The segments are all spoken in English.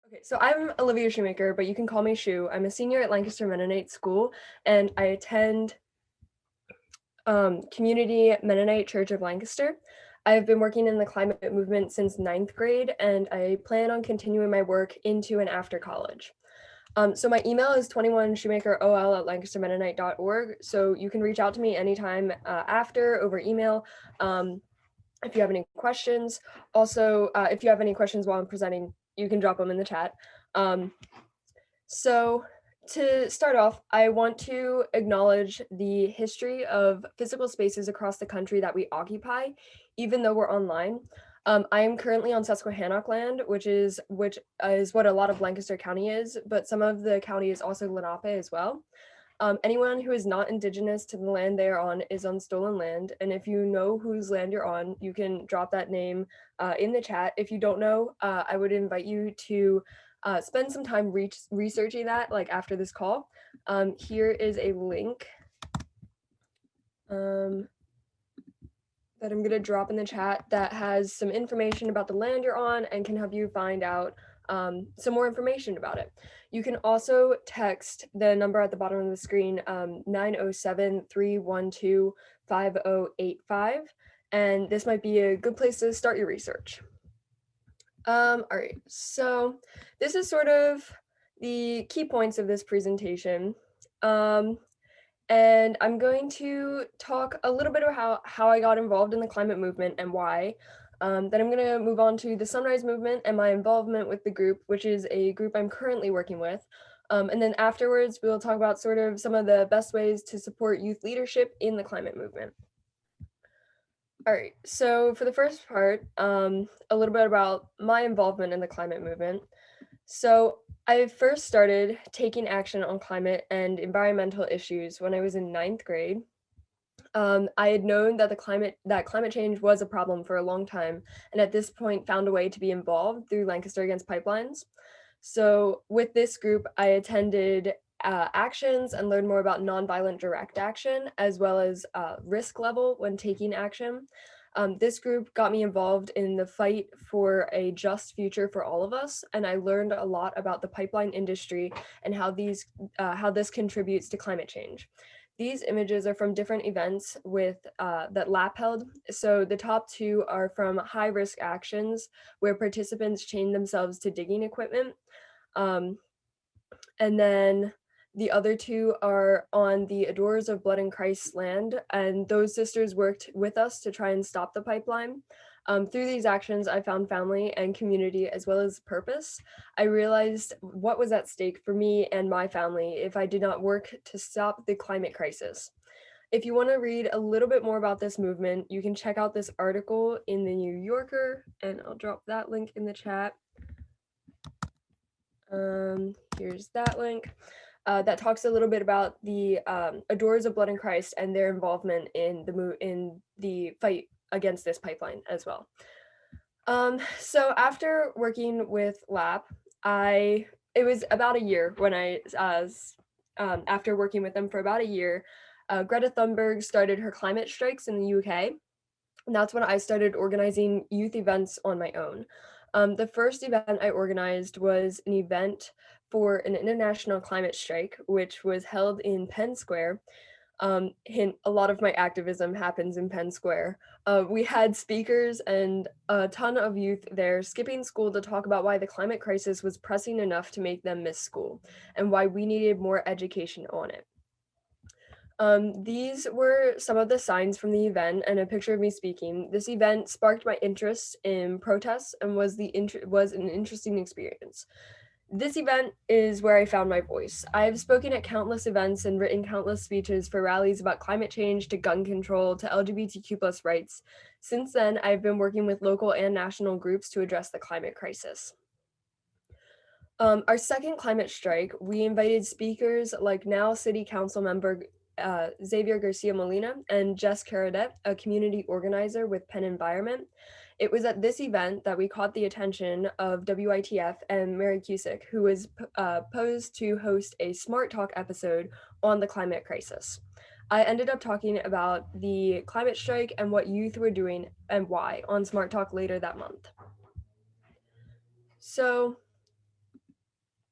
Okay, so I'm Olivia Shoemaker, but you can call me Shu. I'm a senior at Lancaster Mennonite School, and I attend Community Mennonite Church of Lancaster. I've been working in the climate movement since ninth grade, and I plan on continuing my work into and after college. So my email is 21shoemakerol@lancastermennonite.org, so you can reach out to me anytime after over email if you have any questions. Also, if you have any questions while I'm presenting, you can drop them in the chat. Um, so, to start off, I want to acknowledge the history of physical spaces across the country that we occupy, even though we're online. I am currently on Susquehannock land, which is what a lot of Lancaster County is, but some of the county is also Lenape as well. Anyone who is not indigenous to the land they are on is on stolen land, and if you know whose land you're on, you can drop that name in the chat. If you don't know, I would invite you to spend some time researching that, like after this call. Here is a link that I'm going to drop in the chat that has some information about the land you're on and can help you find out some more information about it. You can also text the number at the bottom of the screen, 907-312-5085, and this might be a good place to start your research. All right, so this is sort of the key points of this presentation. And I'm going to talk a little bit about how I got involved in the climate movement and why. Then I'm going to move on to the Sunrise Movement and my involvement with the group, which is a group I'm currently working with. And then afterwards, we'll talk about sort of some of the best ways to support youth leadership in the climate movement. All right, so for the first part, a little bit about my involvement in the climate movement. So I first started taking action on climate and environmental issues when I was in ninth grade. I had known that climate change was a problem for a long time, and at this point found a way to be involved through Lancaster Against Pipelines. So with this group, I attended actions and learned more about nonviolent direct action, as well as risk level when taking action. This group got me involved in the fight for a just future for all of us, and I learned a lot about the pipeline industry and how this contributes to climate change. These images are from different events that LAP held. So the top two are from high risk actions where participants chain themselves to digging equipment. Um, and then the other two are on the Adorers of Blood and Christ land, and those sisters worked with us to try and stop the pipeline. Through these actions, I found family and community as well as purpose. I realized what was at stake for me and my family if I did not work to stop the climate crisis. If you want to read a little bit more about this movement, you can check out this article in the New Yorker, and I'll drop that link in the chat. Here's that link. That talks a little bit about the Adorers of Blood and Christ and their involvement in the fight against this pipeline as well. So after working with LAP, it was about a year when after working with them for about a year, Greta Thunberg started her climate strikes in the UK. And that's when I started organizing youth events on my own. The first event I organized was an event for an international climate strike, which was held in Penn Square. Hint, a lot of my activism happens in Penn Square. We had speakers and a ton of youth there skipping school to talk about why the climate crisis was pressing enough to make them miss school and why we needed more education on it. These were some of the signs from the event and a picture of me speaking. This event sparked my interest in protests and was an interesting experience. This event is where I found my voice. I have spoken at countless events and written countless speeches for rallies about climate change, to gun control, to LGBTQ plus rights. Since then, I've been working with local and national groups to address the climate crisis. Our second climate strike, we invited speakers like now City Council member Xavier Garcia Molina and Jess Caradet, a community organizer with Penn Environment. It was at this event that we caught the attention of WITF and Mary Cusick, who was posed to host a Smart Talk episode on the climate crisis. I ended up talking about the climate strike and what youth were doing and why on Smart Talk later that month. So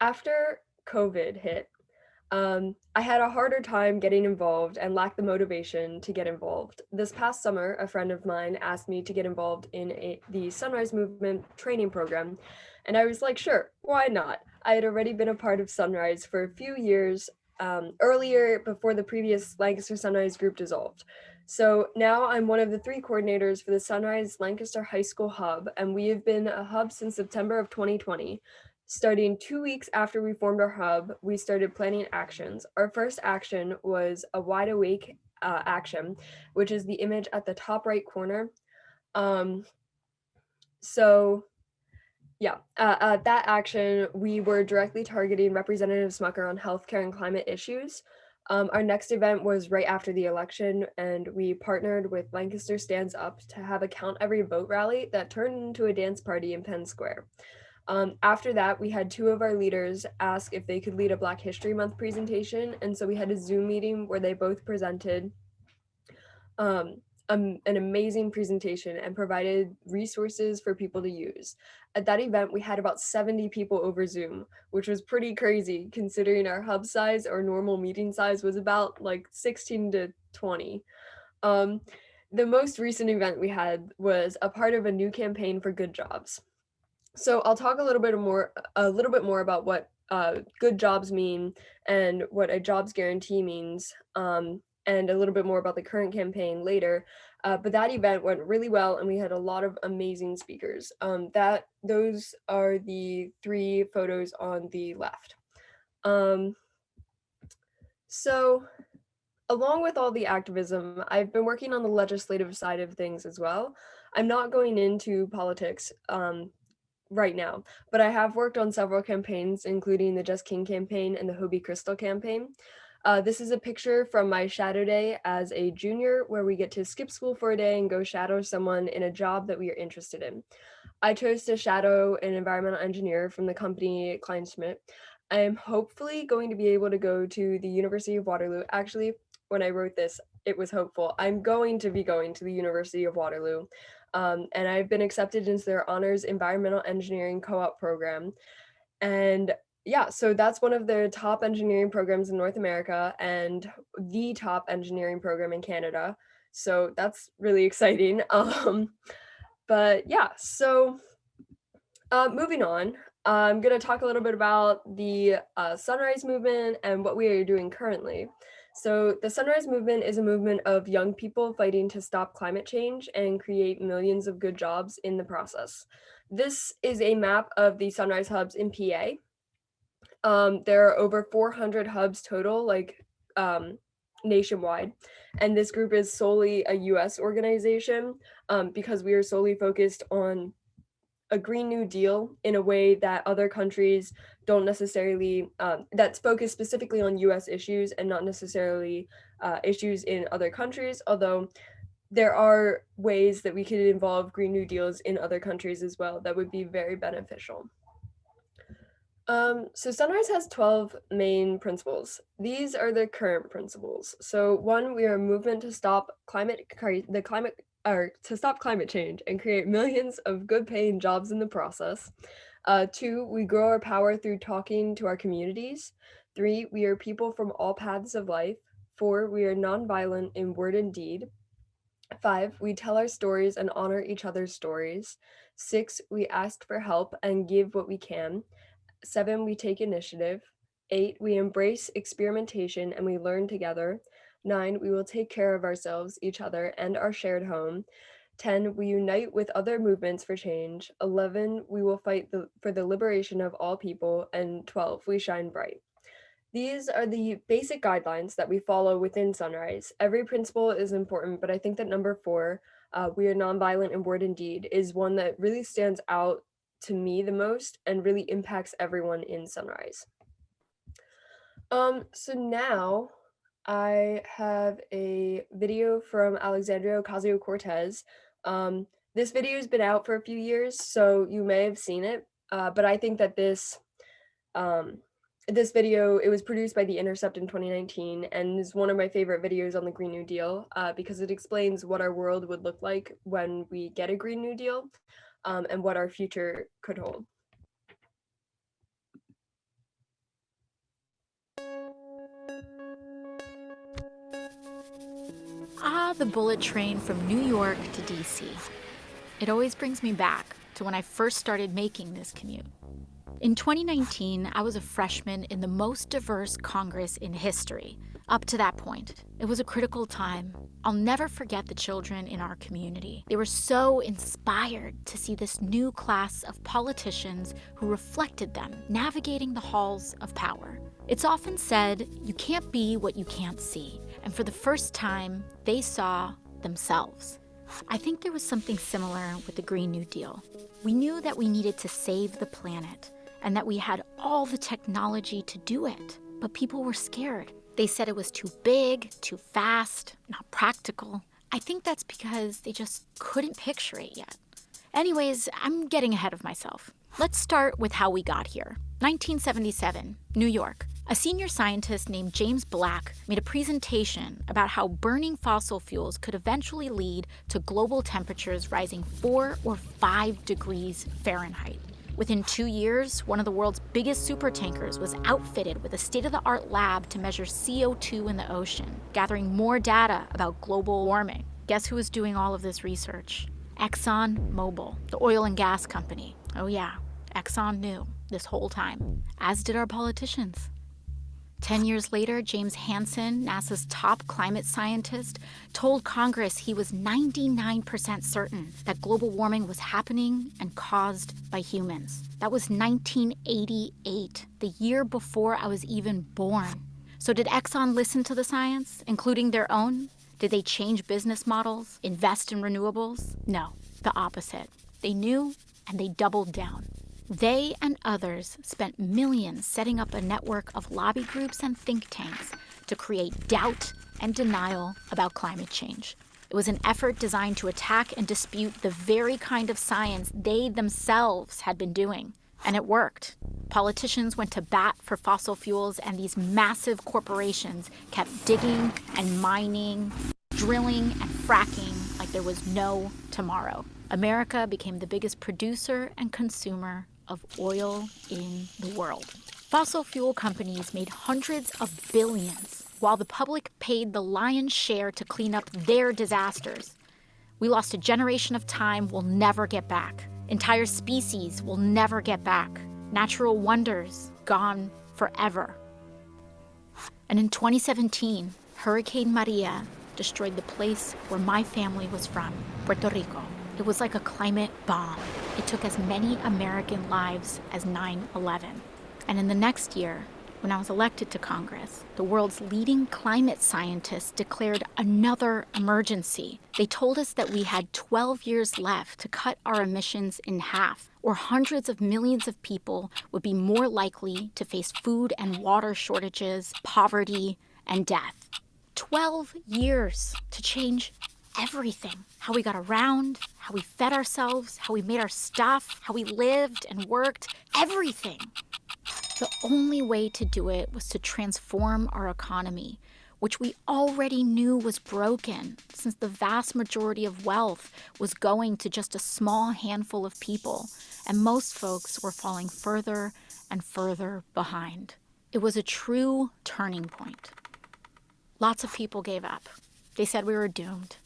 After COVID hit, I had a harder time getting involved and lacked the motivation to get involved. This past summer, a friend of mine asked me to get involved in the Sunrise Movement training program, and I was like, sure, why not? I had already been a part of Sunrise for a few years earlier before the previous Lancaster Sunrise group dissolved. So now I'm one of the 3 coordinators for the Sunrise Lancaster High School Hub, and we have been a hub since September of 2020. Starting 2 weeks after we formed our hub, we started planning actions. Our first action was a wide awake action, which is the image at the top right corner. Um, so that action, we were directly targeting Representative Smucker on healthcare and climate issues. Our next event was right after the election, and we partnered with Lancaster Stands Up to have a Count Every Vote rally that turned into a dance party in Penn Square. After that, we had 2 of our leaders ask if they could lead a Black History Month presentation, and so we had a Zoom meeting where they both presented um, an amazing presentation and provided resources for people to use. At that event, we had about 70 people over Zoom, which was pretty crazy considering our hub size or normal meeting size was about like 16 to 20. Um, the most recent event we had was a part of a new campaign for good jobs. So I'll talk a little bit more about what good jobs mean and what a jobs guarantee means, and a little bit more about the current campaign later. But that event went really well, and we had a lot of amazing speakers. Those are the 3 photos on the left. So along with all the activism, I've been working on the legislative side of things as well. I'm not going into politics right now, but I have worked on several campaigns, including the Just King campaign and the Hobie Crystal campaign. This is a picture from my shadow day as a junior, where we get to skip school for a day and go shadow someone in a job that we are interested in. I chose to shadow an environmental engineer from the company Kleinschmidt. I am hopefully going to be able to go to the University of Waterloo. Actually, when I wrote this, it was hopeful. I'm going to be going to the University of Waterloo, and I've been accepted into their honors environmental engineering co-op program. And yeah, so that's one of the top engineering programs in North America and the top engineering program in Canada. So that's really exciting. But yeah, so moving on, I'm going to talk a little bit about the Sunrise Movement and what we are doing currently. So, the Sunrise Movement is a movement of young people fighting to stop climate change and create millions of good jobs in the process. This is a map of the Sunrise hubs in PA. There are over 400 hubs total, nationwide, and this group is solely a US organization because we are solely focused on a Green New Deal in a way that other countries don't necessarily, that's focused specifically on US issues and not necessarily issues in other countries, although there are ways that we could involve Green New Deals in other countries as well that would be very beneficial. So Sunrise has 12 main principles. These are the current principles. So 1, we are a movement to stop to stop climate change and create millions of good paying jobs in the process. 2, we grow our power through talking to our communities. 3, we are people from all paths of life. 4, we are nonviolent in word and deed. 5, we tell our stories and honor each other's stories. 6, we ask for help and give what we can. 7, we take initiative. 8, we embrace experimentation and we learn together. 9, we will take care of ourselves, each other, and our shared home. 10, we unite with other movements for change. 11, we will fight for the liberation of all people. And 12, we shine bright. These are the basic guidelines that we follow within Sunrise. Every principle is important, but I think that number 4, we are nonviolent in word and deed, is one that really stands out to me the most and really impacts everyone in Sunrise. So now I have a video from Alexandria Ocasio-Cortez. This video has been out for a few years, so you may have seen it, but I think that this video, it was produced by The Intercept in 2019 and is one of my favorite videos on the Green New Deal because it explains what our world would look like when we get a Green New Deal and what our future could hold. The bullet train from New York to DC. It always brings me back to when I first started making this commute. In 2019, I was a freshman in the most diverse Congress in history. Up to that point, it was a critical time. I'll never forget the children in our community. They were so inspired to see this new class of politicians who reflected them, navigating the halls of power. It's often said, you can't be what you can't see. And for the first time, they saw themselves. I think there was something similar with the Green New Deal. We knew that we needed to save the planet and that we had all the technology to do it, but people were scared. They said it was too big, too fast, not practical. I think that's because they just couldn't picture it yet. Anyways, I'm getting ahead of myself. Let's start with how we got here. 1977, New York. A senior scientist named James Black made a presentation about how burning fossil fuels could eventually lead to global temperatures rising 4 or 5 degrees Fahrenheit. Within 2 years, one of the world's biggest supertankers was outfitted with a state-of-the-art lab to measure CO2 in the ocean, gathering more data about global warming. Guess who was doing all of this research? ExxonMobil, the oil and gas company. Oh yeah, Exxon knew this whole time, as did our politicians. 10 years later, James Hansen, NASA's top climate scientist, told Congress he was 99% certain that global warming was happening and caused by humans. That was 1988, the year before I was even born. So did Exxon listen to the science, including their own? Did they change business models, invest in renewables? No, the opposite. They knew and they doubled down. They and others spent millions setting up a network of lobby groups and think tanks to create doubt and denial about climate change. It was an effort designed to attack and dispute the very kind of science they themselves had been doing. And it worked. Politicians went to bat for fossil fuels, and these massive corporations kept digging and mining, drilling and fracking like there was no tomorrow. America became the biggest producer and consumer of oil in the world. Fossil fuel companies made hundreds of billions, while the public paid the lion's share to clean up their disasters. We lost a generation of time we'll never get back. Entire species will never get back. Natural wonders gone forever. And in 2017, Hurricane Maria destroyed the place where my family was from, Puerto Rico. It was like a climate bomb. It took as many American lives as 9/11. And in the next year, when I was elected to Congress, the world's leading climate scientists declared another emergency. They told us that we had 12 years left to cut our emissions in half, or hundreds of millions of people would be more likely to face food and water shortages, poverty, and death. 12 years to change everything. How we got around, how we fed ourselves, how we made our stuff, how we lived and worked, everything. The only way to do it was to transform our economy, which we already knew was broken, since the vast majority of wealth was going to just a small handful of people, and most folks were falling further and further behind. It was a true turning point. Lots of people gave up. They said we were doomed.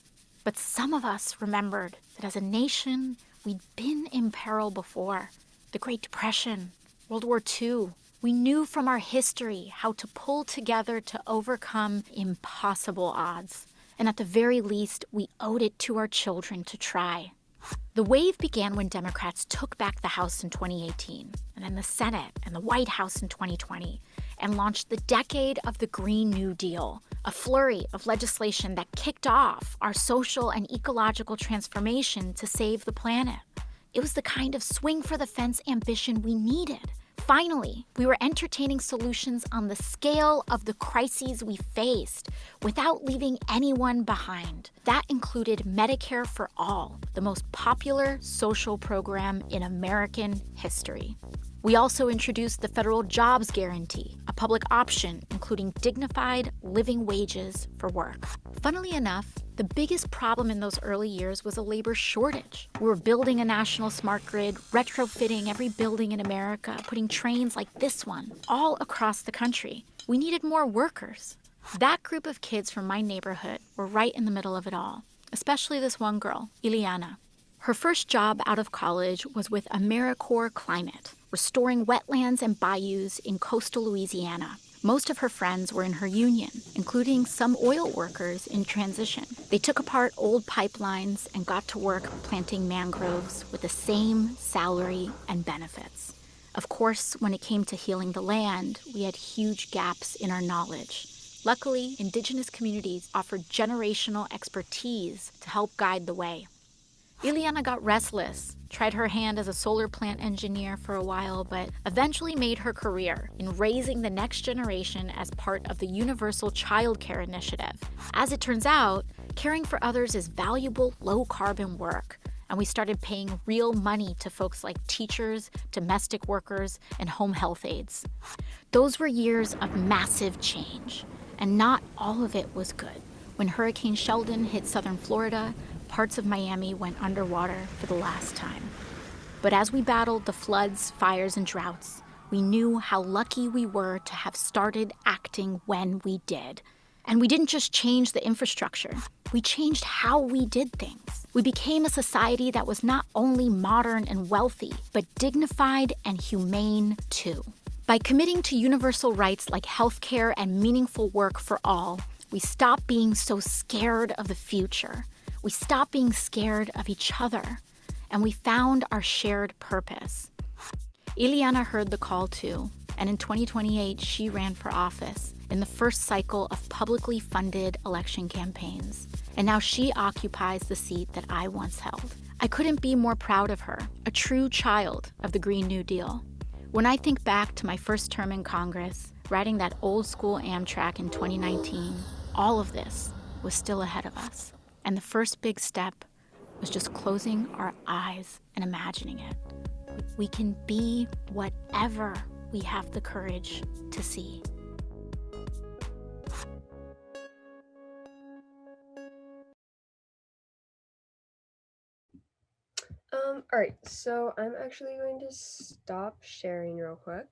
But some of us remembered that as a nation, we'd been in peril before. The Great Depression, World War II. We knew from our history how to pull together to overcome impossible odds. And at the very least, we owed it to our children to try. The wave began when Democrats took back the House in 2018, and then the Senate and the White House in 2020, and launched the decade of the Green New Deal, a flurry of legislation that kicked off our social and ecological transformation to save the planet. It was the kind of swing-for-the-fence ambition we needed. Finally, we were entertaining solutions on the scale of the crises we faced without leaving anyone behind. That included Medicare for All, the most popular social program in American history. We also introduced the Federal Jobs Guarantee, a public option including dignified living wages for work. Funnily enough, the biggest problem in those early years was a labor shortage. We were building a national smart grid, retrofitting every building in America, putting trains like this one all across the country. We needed more workers. That group of kids from my neighborhood were right in the middle of it all, especially this one girl, Ileana. Her first job out of college was with AmeriCorps Climate, restoring wetlands and bayous in coastal Louisiana. Most of her friends were in her union, including some oil workers in transition. They took apart old pipelines and got to work planting mangroves with the same salary and benefits. Of course, when it came to healing the land, we had huge gaps in our knowledge. Luckily, Indigenous communities offered generational expertise to help guide the way. Ileana got restless, tried her hand as a solar plant engineer for a while, but eventually made her career in raising the next generation as part of the Universal Child Care Initiative. As it turns out, caring for others is valuable, low-carbon work, and we started paying real money to folks like teachers, domestic workers, and home health aides. Those were years of massive change, and not all of it was good. When Hurricane Sheldon hit southern Florida, parts of Miami went underwater for the last time. But as we battled the floods, fires, and droughts, we knew how lucky we were to have started acting when we did. And we didn't just change the infrastructure, we changed how we did things. We became a society that was not only modern and wealthy, but dignified and humane too. By committing to universal rights like healthcare and meaningful work for all, we stopped being so scared of the future. We stopped being scared of each other, and we found our shared purpose. Ileana heard the call too, and in 2028, she ran for office in the first cycle of publicly funded election campaigns. And now she occupies the seat that I once held. I couldn't be more proud of her, a true child of the Green New Deal. When I think back to my first term in Congress, riding that old school Amtrak in 2019, all of this was still ahead of us. And the first big step was just closing our eyes and imagining it. We can be whatever we have the courage to see. All right, so I'm actually going to stop sharing real quick.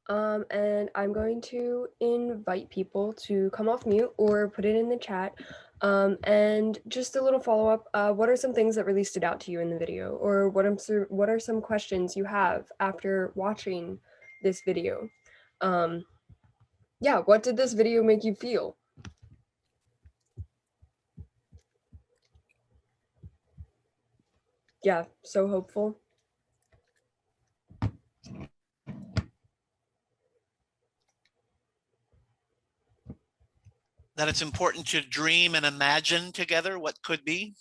And I'm going to invite people to come off mute or put it in the chat. And just a little follow-up, what are some things that really stood out to you in the video? Or what are some questions you have after watching this video? Yeah, what did this video make you feel? Yeah, so hopeful. That it's important to dream and imagine together what could be.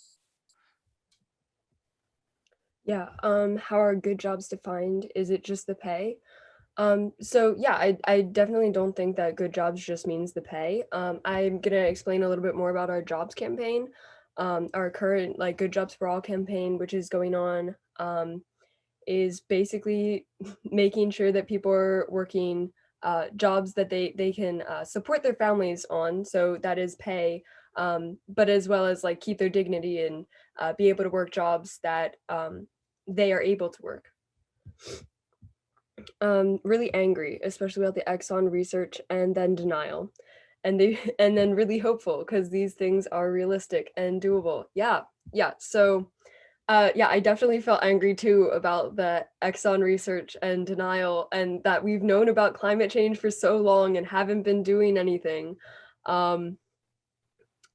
Yeah, how are good jobs defined? Is it just the pay? So yeah, I definitely don't think that good jobs just means the pay. I'm gonna explain a little bit more about our jobs campaign, our current like Good Jobs for All campaign, which is going on, is basically making sure that people are working jobs that they can support their families on. So that is pay, but as well as like keep their dignity and be able to work jobs that they are able to work. Really angry, especially about the Exxon research and then denial. And then really hopeful because these things are realistic and doable. Yeah. So yeah, I definitely felt angry too about the Exxon research and denial and that we've known about climate change for so long and haven't been doing anything. And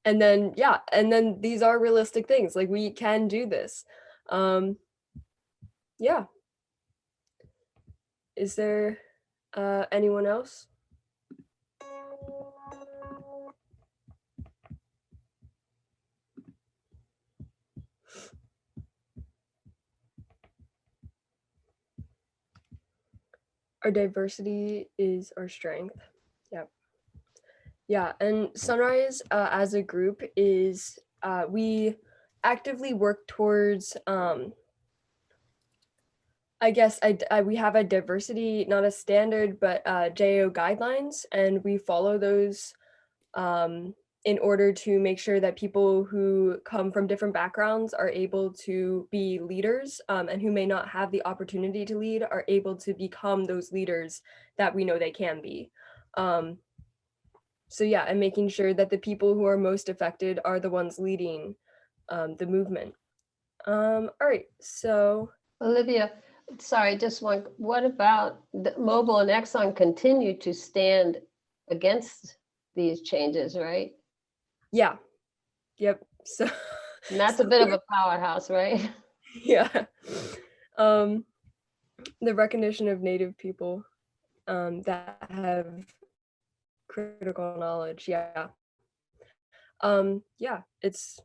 then yeah, and then these are realistic things. Like we can do this. Yeah. Is there anyone else? Our diversity is our strength. Yep. Yeah, and Sunrise as a group is we actively work towards I guess we have a diversity, not a standard, but JO guidelines, and we follow those in order to make sure that people who come from different backgrounds are able to be leaders, and who may not have the opportunity to lead are able to become those leaders that we know they can be. so yeah, and making sure that the people who are most affected are the ones leading the movement. All right, so Olivia, sorry, just one. What about the Mobil and Exxon continue to stand against these changes, right? yeah, yep. So, And that's so a bit of a powerhouse, right? yeah, um, the recognition of Native people that have critical knowledge. Yeah, it's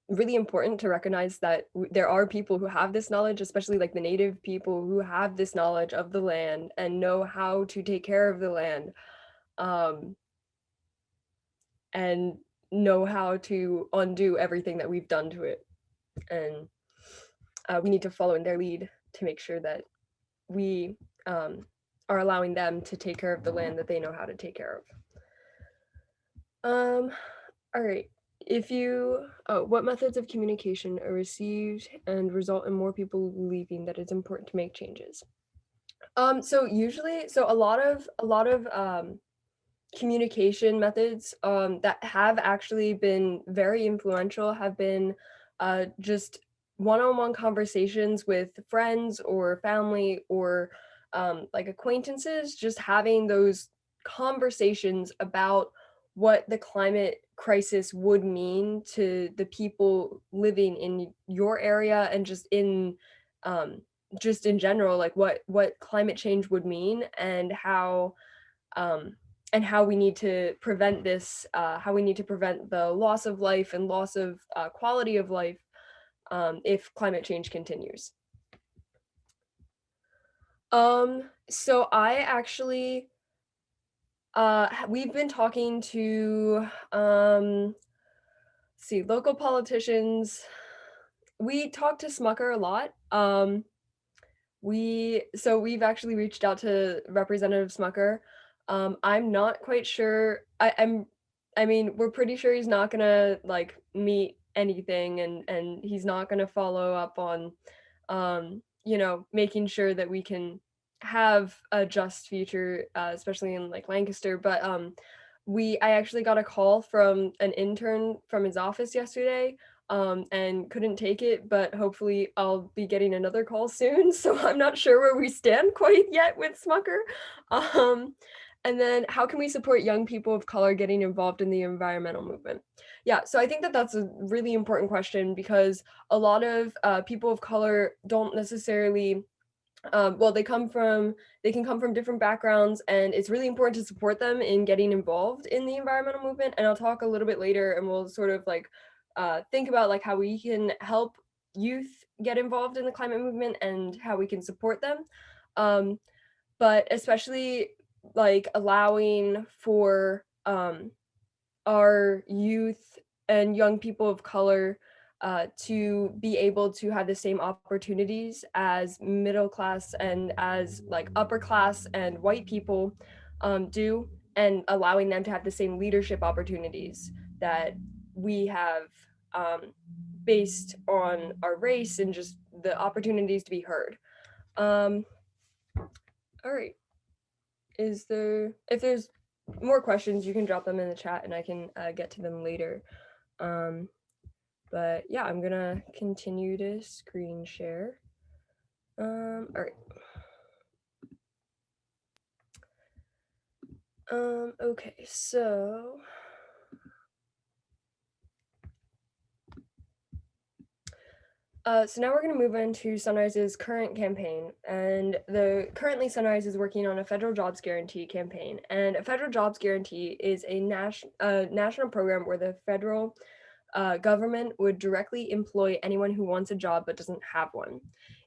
really important to recognize that there are people who have this knowledge, especially like the Native people who have this knowledge of the land and know how to take care of the land, um, and know how to undo everything that we've done to it. And we need to follow in their lead to make sure that we um, are allowing them to take care of the land that they know how to take care of. All right. What methods of communication are received and result in more people believing that it's important to make changes? So a lot of communication methods that have actually been very influential have been just one-on-one conversations with friends or family or like acquaintances, just having those conversations about what the climate crisis would mean to the people living in your area and um, just in general, like what climate change would mean um, and how we need to prevent this, how we need to prevent the loss of life and loss of quality of life if climate change continues. So I actually, we've been talking to, see, local politicians. We talk to Smucker a lot. We've actually reached out to Representative Smucker. I'm not quite sure. I mean, we're pretty sure he's not gonna like meet anything, and he's not gonna follow up on, making sure that we can have a just future, especially in like Lancaster. But I actually got a call from an intern from his office yesterday, and couldn't take it, but hopefully I'll be getting another call soon. So I'm not sure where we stand quite yet with Smucker. Um, and then how can we support young people of color getting involved in the environmental movement? Yeah, so I think that that's a really important question because a lot of people of color don't necessarily well, they can come from different backgrounds, and it's really important to support them in getting involved in the environmental movement. And I'll talk a little bit later, and we'll sort of like think about like how we can help youth get involved in the climate movement and how we can support them. Um, but especially like allowing for our youth and young people of color to be able to have the same opportunities as middle class and as like upper class and white people do, and allowing them to have the same leadership opportunities that we have, based on our race and just the opportunities to be heard. Um, all right. If there's more questions, you can drop them in the chat and I can get to them later. But yeah, I'm gonna continue to screen share. All right. Okay, so now we're going to move into Sunrise's current campaign, and currently Sunrise is working on a federal jobs guarantee campaign, and a federal jobs guarantee is a national program where the federal government would directly employ anyone who wants a job but doesn't have one.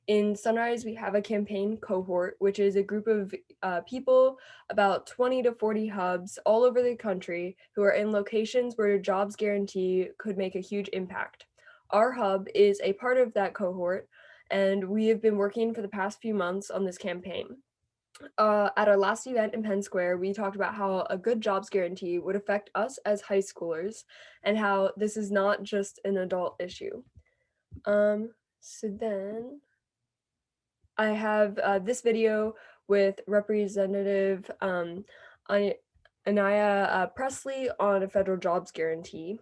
In Sunrise, we have a campaign cohort, which is a group of people, about 20 to 40 hubs all over the country, who are in locations where a jobs guarantee could make a huge impact. Our hub is a part of that cohort, and we have been working for the past few months on this campaign. At our last event in Penn Square, we talked about how a good jobs guarantee would affect us as high schoolers and how this is not just an adult issue. So then I have this video with Representative Anaya Presley on a federal jobs guarantee.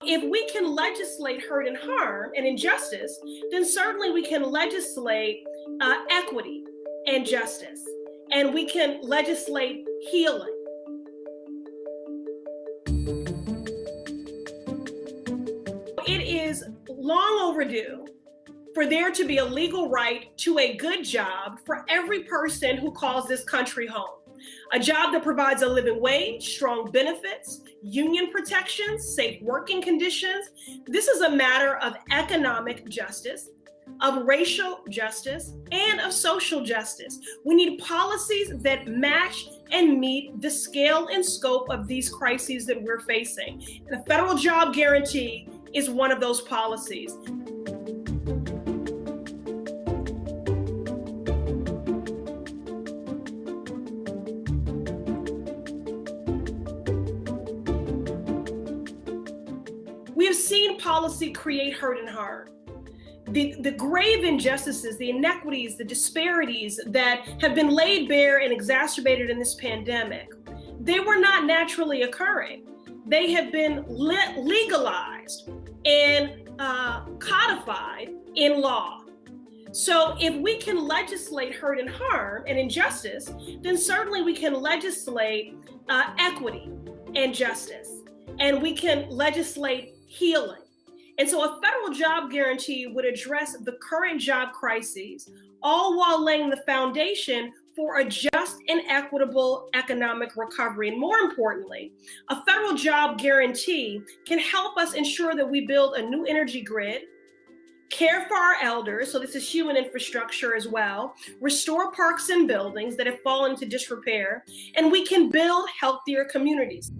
If we can legislate hurt and harm and injustice, then certainly we can legislate equity and justice, and we can legislate healing. It is long overdue for there to be a legal right to a good job for every person who calls this country home. A job that provides a living wage, strong benefits, union protections, safe working conditions. This is a matter of economic justice, of racial justice, and of social justice. We need policies that match and meet the scale and scope of these crises that we're facing. And the federal job guarantee is one of those policies. We have seen policy create hurt and harm. The grave injustices, the inequities, the disparities that have been laid bare and exacerbated in this pandemic, they were not naturally occurring. They have been legalized and codified in law. So if we can legislate hurt and harm and injustice, then certainly we can legislate equity and justice, and we can legislate healing. And so a federal job guarantee would address the current job crises, all while laying the foundation for a just and equitable economic recovery. And more importantly, a federal job guarantee can help us ensure that we build a new energy grid, care for our elders, so this is human infrastructure as well, restore parks and buildings that have fallen into disrepair, and we can build healthier communities.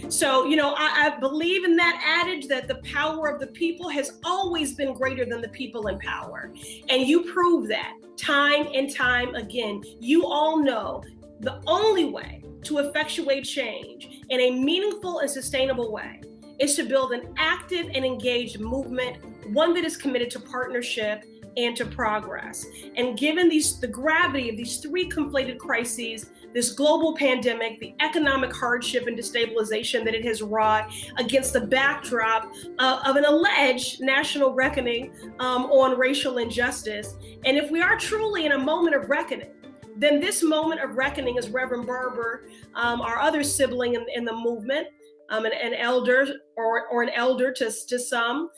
So, I believe in that adage that the power of the people has always been greater than the people in power. And you prove that time and time again. You all know the only way to effectuate change in a meaningful and sustainable way is to build an active and engaged movement, one that is committed to partnership and to progress. And given the gravity of these three conflated crises, this global pandemic, the economic hardship and destabilization that it has wrought against the backdrop of an alleged national reckoning on racial injustice. And if we are truly in a moment of reckoning, then this moment of reckoning, as Reverend Barber, our other sibling in the movement, an elder or an elder to some,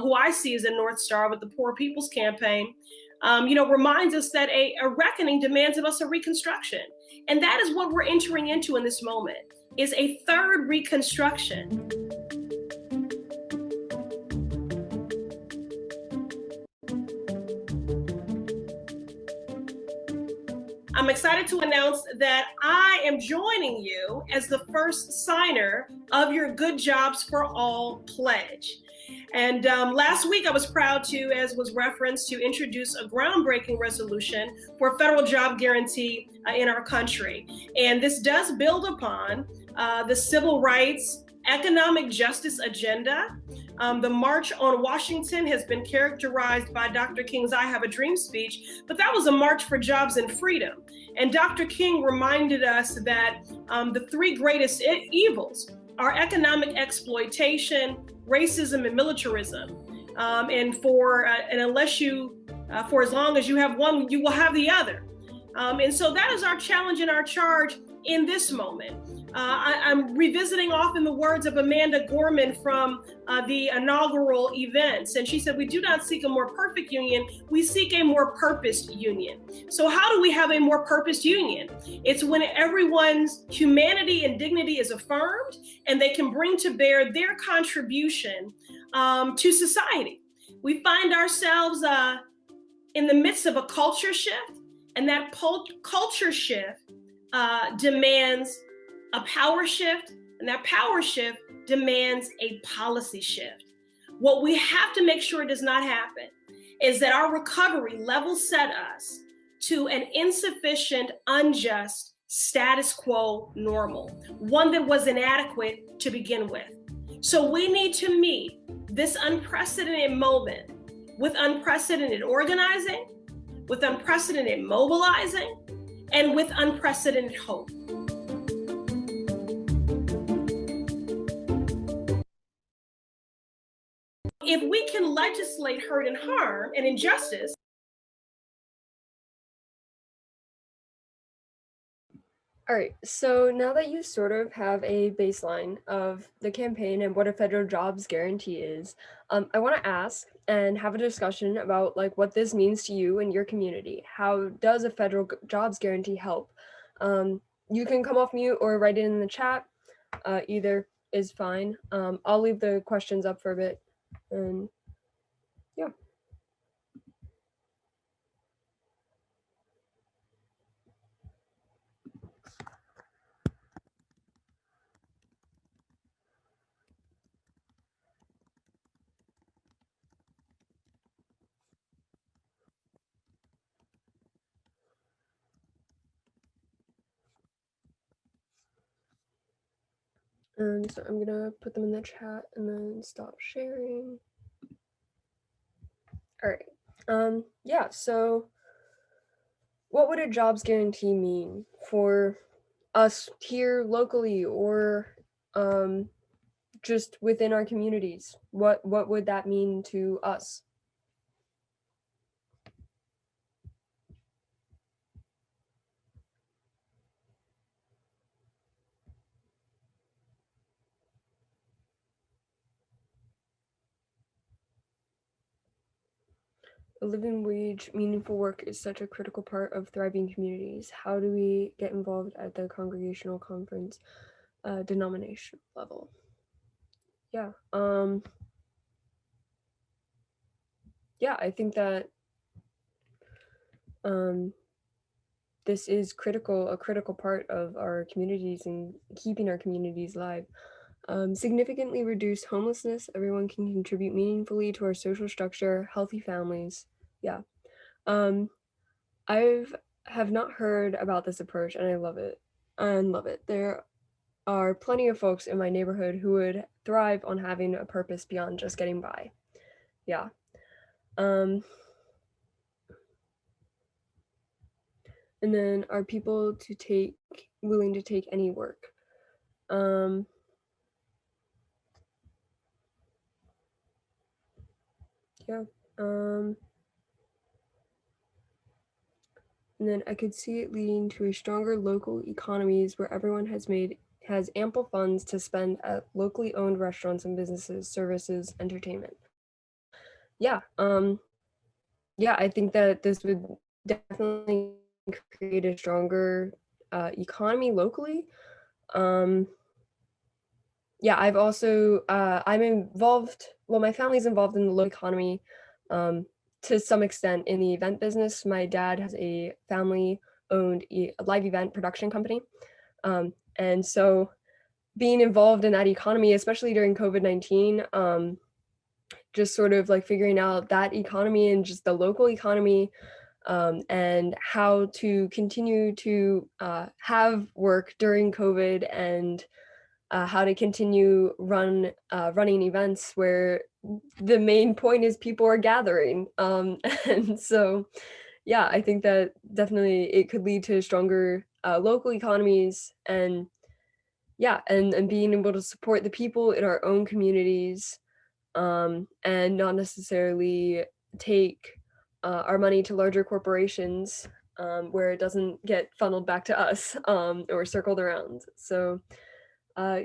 who I see as a North Star with the Poor People's Campaign, reminds us that a reckoning demands of us a reconstruction. And that is what we're entering into in this moment, is a third reconstruction. I'm excited to announce that I am joining you as the first signer of your Good Jobs for All pledge. And last week I was proud to, as was referenced, to introduce a groundbreaking resolution for a federal job guarantee in our country. And this does build upon the civil rights, economic justice agenda. The March on Washington has been characterized by Dr. King's I Have a Dream speech, but that was a march for jobs and freedom. And Dr. King reminded us that the three greatest evils are economic exploitation, racism, and militarism. And unless for as long as you have one, you will have the other. And so that is our challenge and our charge in this moment. I'm revisiting often the words of Amanda Gorman from the inaugural events. And she said, we do not seek a more perfect union, we seek a more purposed union. So how do we have a more purposed union? It's when everyone's humanity and dignity is affirmed and they can bring to bear their contribution to society. We find ourselves in the midst of a culture shift, and that culture shift demands a power shift, and that power shift demands a policy shift. What we have to make sure does not happen is that our recovery level set us to an insufficient, unjust status quo normal, one that was inadequate to begin with. So we need to meet this unprecedented moment with unprecedented organizing, with unprecedented mobilizing, and with unprecedented hope. If we can legislate hurt and harm and injustice, All right, so now that you sort of have a baseline of the campaign and what a federal jobs guarantee is, I want to ask and have a discussion about like what this means to you and your community. How does a federal jobs guarantee help? You can come off mute or write it in the chat. Either is fine. I'll leave the questions up for a bit, and yeah. So I'm gonna put them in the chat and then stop sharing. All right. Yeah, so what would a jobs guarantee mean for us here locally or just within our communities? What would that mean to us? A living wage, meaningful work is such a critical part of thriving communities. How do we get involved at the congregational conference denomination level? Yeah. Yeah, I think that this is a critical part of our communities and keeping our communities alive. Significantly reduce homelessness. Everyone can contribute meaningfully to our social structure, healthy families. Yeah. Have not heard about this approach and I love it. There are plenty of folks in my neighborhood who would thrive on having a purpose beyond just getting by. Yeah. And then are people willing to take any work? Yeah. And then I could see it leading to a stronger local economies where everyone has ample funds to spend at locally owned restaurants and businesses, services, entertainment. Yeah. Yeah, I think that this would definitely create a stronger economy locally. Yeah, I've also I'm involved. Well, my family's involved in the local economy to some extent in the event business. My dad has a family-owned live event production company, and so being involved in that economy, especially during COVID-19, just sort of like figuring out that economy and just the local economy. And how to continue to have work during COVID and how to continue running events where the main point is people are gathering. And so, yeah, I think that definitely it could lead to stronger local economies and yeah, and being able to support the people in our own communities and not necessarily take our money to larger corporations where it doesn't get funneled back to us or circled around. So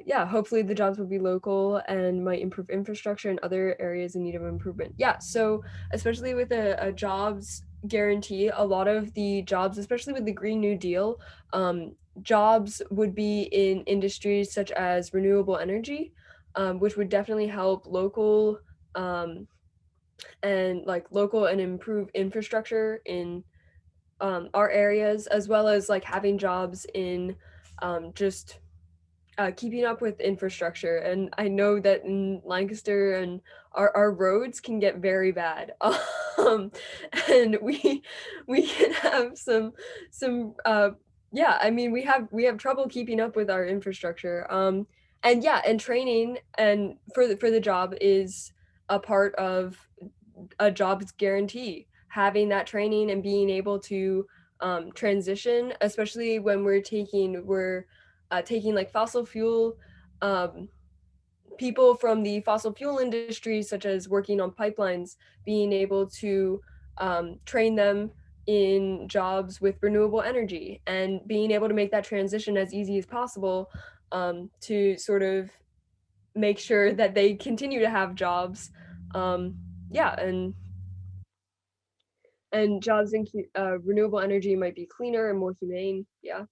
yeah, hopefully the jobs will be local and might improve infrastructure in other areas in need of improvement. Yeah, so especially with a jobs guarantee, a lot of the jobs, especially with the Green New Deal, jobs would be in industries such as renewable energy, which would definitely help local and improve infrastructure in our areas, as well as like having jobs in just keeping up with infrastructure. And I know that in Lancaster and our roads can get very bad. And we can have some yeah, I mean we have trouble keeping up with our infrastructure. and yeah, and training and for the job is a part of a job's guarantee. Having that training and being able to transition, especially when we're taking like fossil fuel um, people from the fossil fuel industry, such as working on pipelines, being able to train them in jobs with renewable energy and being able to make that transition as easy as possible to sort of make sure that they continue to have jobs. Yeah, and jobs in renewable energy might be cleaner and more humane. Yeah.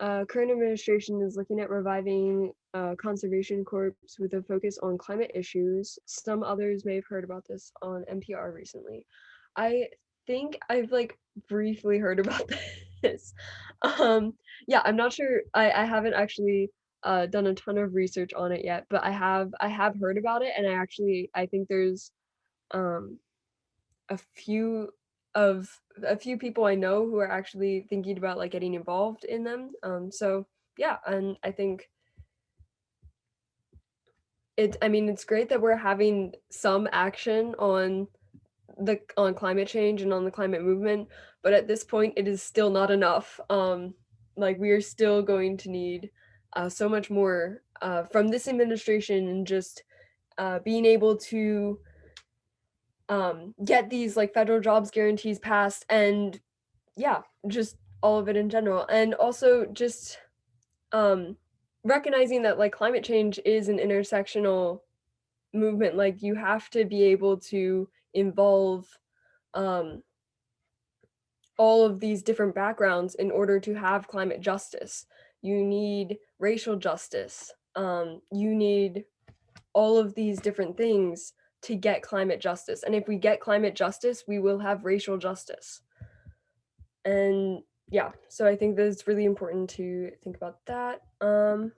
Current administration is looking at reviving conservation corps with a focus on climate issues. Some others may have heard about this on NPR recently. I think I've like briefly heard about this. Yeah, I'm not sure. I haven't actually done a ton of research on it yet, but I have heard about it, and I think there's um a few a few people I know who are actually thinking about like getting involved in them. So yeah, and I think I mean, it's great that we're having some action on climate change and on the climate movement, but at this point, it is still not enough. Like we are still going to need so much more from this administration and just being able to get these like federal jobs guarantees passed and yeah, just all of it in general. And also just um recognizing that like climate change is an intersectional movement. Like you have to be able to involve um all of these different backgrounds in order to have climate justice. You need racial justice. You need all of these different things to get climate justice. And if we get climate justice, we will have racial justice. And yeah, so I think that it's really important to think about that. All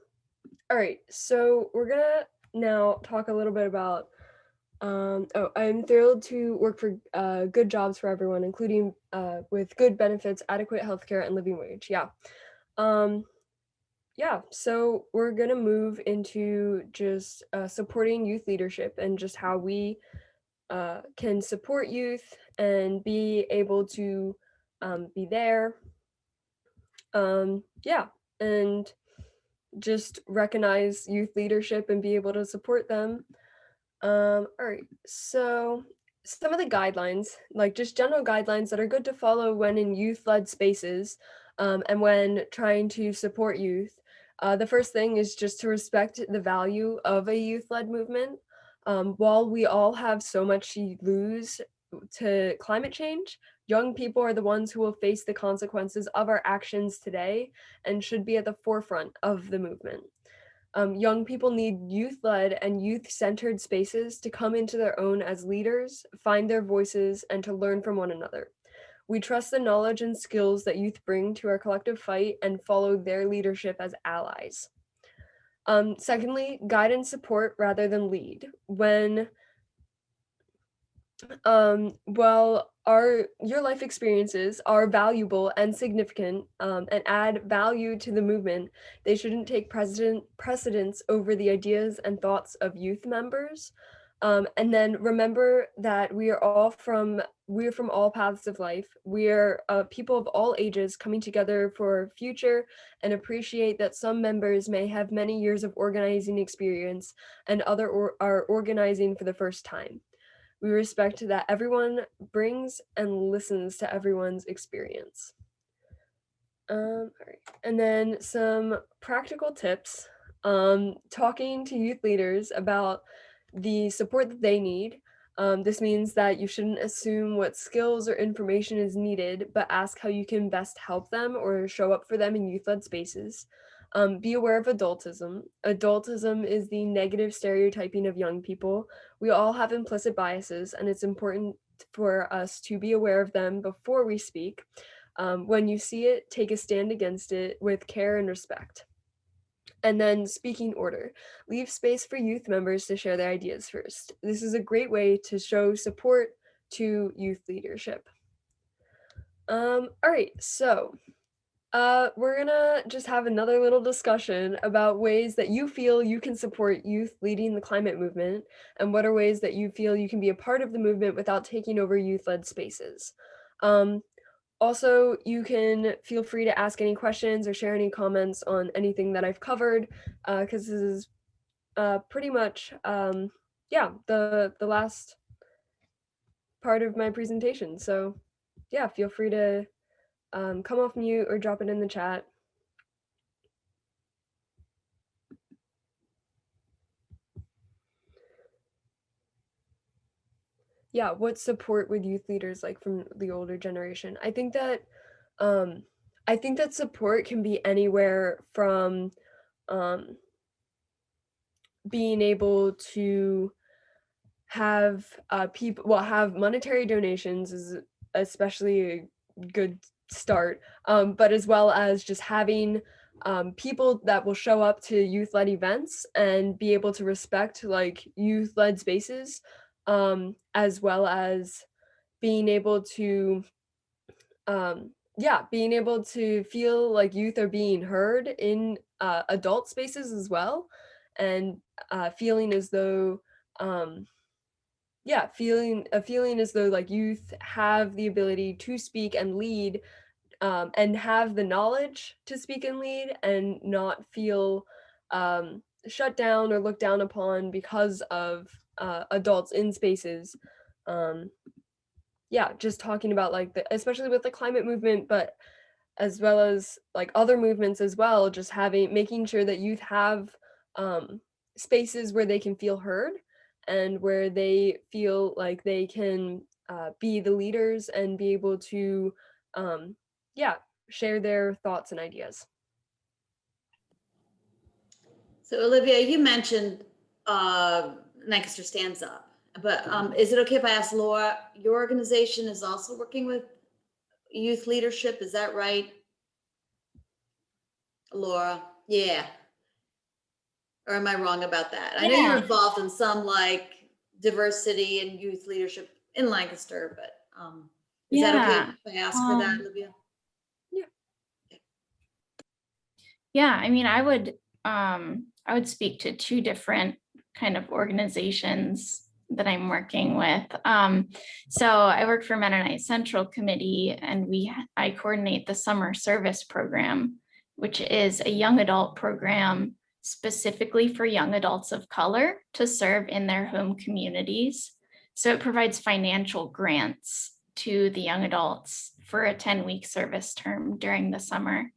right, so we're gonna now talk a little bit about I'm thrilled to work for good jobs for everyone, including with good benefits, adequate healthcare, and living wage. Yeah. Um, yeah, so we're gonna move into just supporting youth leadership and just how we can support youth and be able to be there. Yeah, and just recognize youth leadership and be able to support them. All right, so some of the guidelines, like just general guidelines that are good to follow when in youth-led spaces and when trying to support youth. The first thing is just to respect the value of a youth-led movement. While we all have so much to lose to climate change, young people are the ones who will face the consequences of our actions today and should be at the forefront of the movement. Young people need youth-led and youth-centered spaces to come into their own as leaders, find their voices, and to learn from one another. We trust the knowledge and skills that youth bring to our collective fight and follow their leadership as allies. Secondly, guide and support rather than lead. Well, your life experiences are valuable and significant and add value to the movement, they shouldn't take precedence over the ideas and thoughts of youth members. And then remember that we're from all paths of life. We're people of all ages coming together for future and appreciate that some members may have many years of organizing experience and are organizing for the first time. We respect that everyone brings and listens to everyone's experience. All right. And then some practical tips. Talking to youth leaders about the support that they need. This means that you shouldn't assume what skills or information is needed, but ask how you can best help them or show up for them in youth-led spaces. Be aware of adultism. Adultism is the negative stereotyping of young people. We all have implicit biases, and it's important for us to be aware of them before we speak. When you see it, take a stand against it with care and respect. And then speaking order. Leave space for youth members to share their ideas first. This is a great way to show support to youth leadership. All right, so We're gonna just have another little discussion about ways that you feel you can support youth leading the climate movement, and what are ways that you feel you can be a part of the movement without taking over youth-led spaces. Um, Also, you can feel free to ask any questions or share any comments on anything that I've covered, because this is pretty much, yeah, the last part of my presentation. So, yeah, feel free to come off mute or drop it in the chat. Yeah, what support with youth leaders like from the older generation? I think that support can be anywhere from um, being able to have people have monetary donations is especially a good start, but as well as just having people that will show up to youth-led events and be able to respect like youth-led spaces, as well as being able to being able to feel like youth are being heard in adult spaces as well, and feeling as though feeling as though like youth have the ability to speak and lead, and have the knowledge to speak and lead, and not feel shut down or looked down upon because of adults in spaces. um, just talking about like especially with the climate movement, but as well as like other movements as well, just making sure that youth have um, spaces where they can feel heard, and where they feel like they can be the leaders and be able to um, yeah share their thoughts and ideas. So Olivia, you mentioned Lancaster Stands Up, but is it okay if I ask Laura, your organization is also working with youth leadership, is that right? Laura, yeah. Or am I wrong about that? I know you're involved in some like diversity and youth leadership in Lancaster, but is that okay if I ask for that, Olivia? Yeah, I mean, I would speak to two different kind of organizations that I'm working with. So I work for Mennonite Central Committee, and I coordinate the summer service program, which is a young adult program specifically for young adults of color to serve in their home communities. So it provides financial grants to the young adults for a 10-week service term during the summer.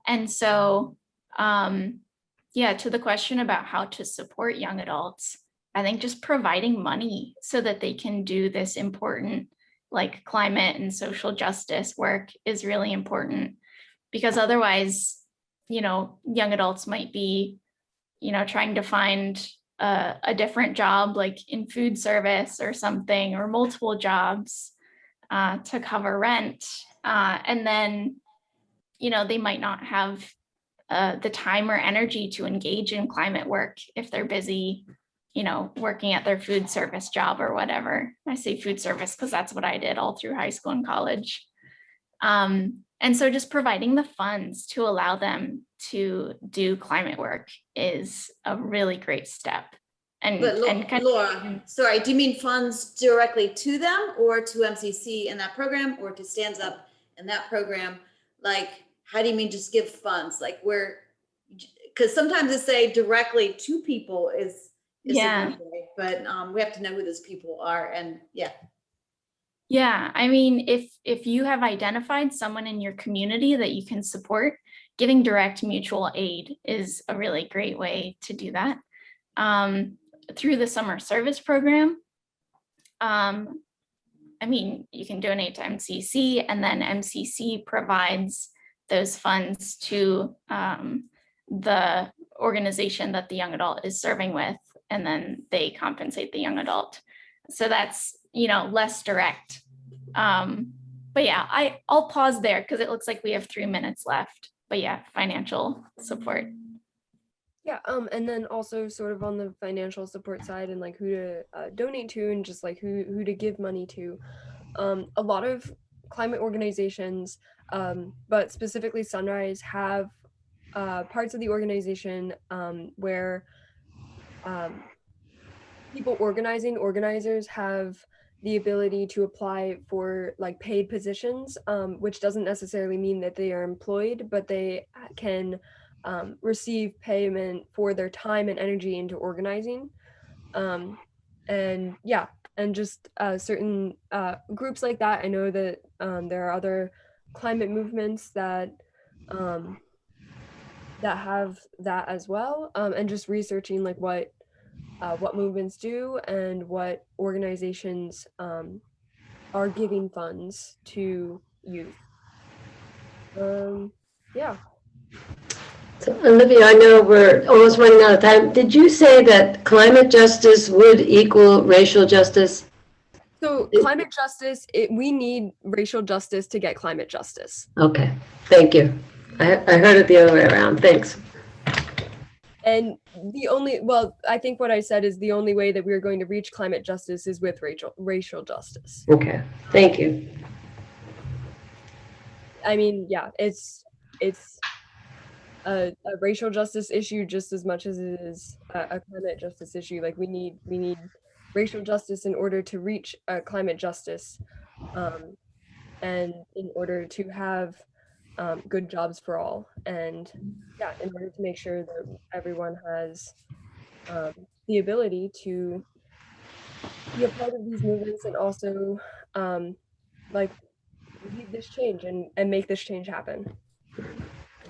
And so, to the question about how to support young adults, I think just providing money so that they can do this important like climate and social justice work is really important, because otherwise, young adults might be, trying to find a different job like in food service or something, or multiple jobs to cover rent. And then they might not have the time or energy to engage in climate work if they're busy, working at their food service job or whatever. I say food service because that's what I did all through high school and college. And so just providing the funds to allow them to do climate work is a really great step. But Laura, sorry, do you mean funds directly to them or to MCC in that program, or to Stands Up in that program? Like, how do you mean just give funds? Like where, because sometimes they say directly to people is a good way, but we have to know who those people are. And yeah, I mean, if you have identified someone in your community that you can support, giving direct mutual aid is a really great way to do that. Through the summer service program, I mean, you can donate to MCC, and then MCC provides those funds to the organization that the young adult is serving with, and then they compensate the young adult. So that's, less direct. But yeah, I'll pause there because it looks like we have 3 minutes left. But yeah, financial support. Yeah, and then also sort of on the financial support side, and like who to donate to, and just like who to give money to. A lot of climate organizations, but specifically Sunrise, have parts of the organization where organizers have the ability to apply for like paid positions, which doesn't necessarily mean that they are employed, but they can receive payment for their time and energy into organizing. And yeah, and just certain groups like that. I know that there are other climate movements that that have that as well, and just researching like what movements do and what organizations are giving funds to youth. Yeah. So, Olivia, I know we're almost running out of time. Did you say that climate justice would equal racial justice? So climate justice, we need racial justice to get climate justice. Okay, thank you. I heard it the other way around. Thanks. And I think what I said is the only way that we're going to reach climate justice is with racial justice. Okay, thank you. I mean, yeah, it's a racial justice issue just as much as it is a climate justice issue. Like we need racial justice in order to reach climate justice, and in order to have good jobs for all, and yeah, in order to make sure that everyone has the ability to be a part of these movements and also like lead this change and make this change happen.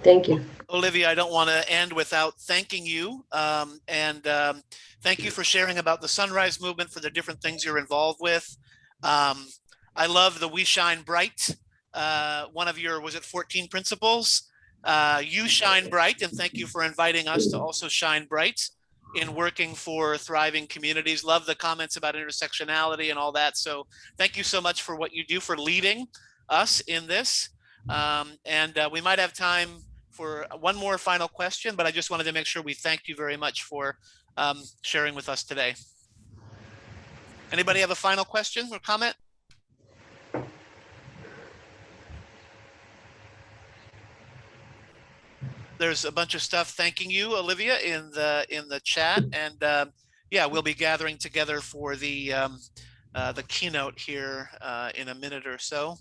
Thank you. Olivia, I don't want to end without thanking you. Thank you for sharing about the Sunrise Movement, for the different things you're involved with. I love the We Shine Bright. One of your, was it 14 principles? You shine bright, and thank you for inviting us to also shine bright in working for thriving communities. Love the comments about intersectionality and all that. So thank you so much for what you do, for leading us in this. We might have time for one more final question, but I just wanted to make sure we thanked you very much for sharing with us today. Anybody have a final question or comment? There's a bunch of stuff thanking you, Olivia, in the chat, and yeah, we'll be gathering together for the keynote here in a minute or so.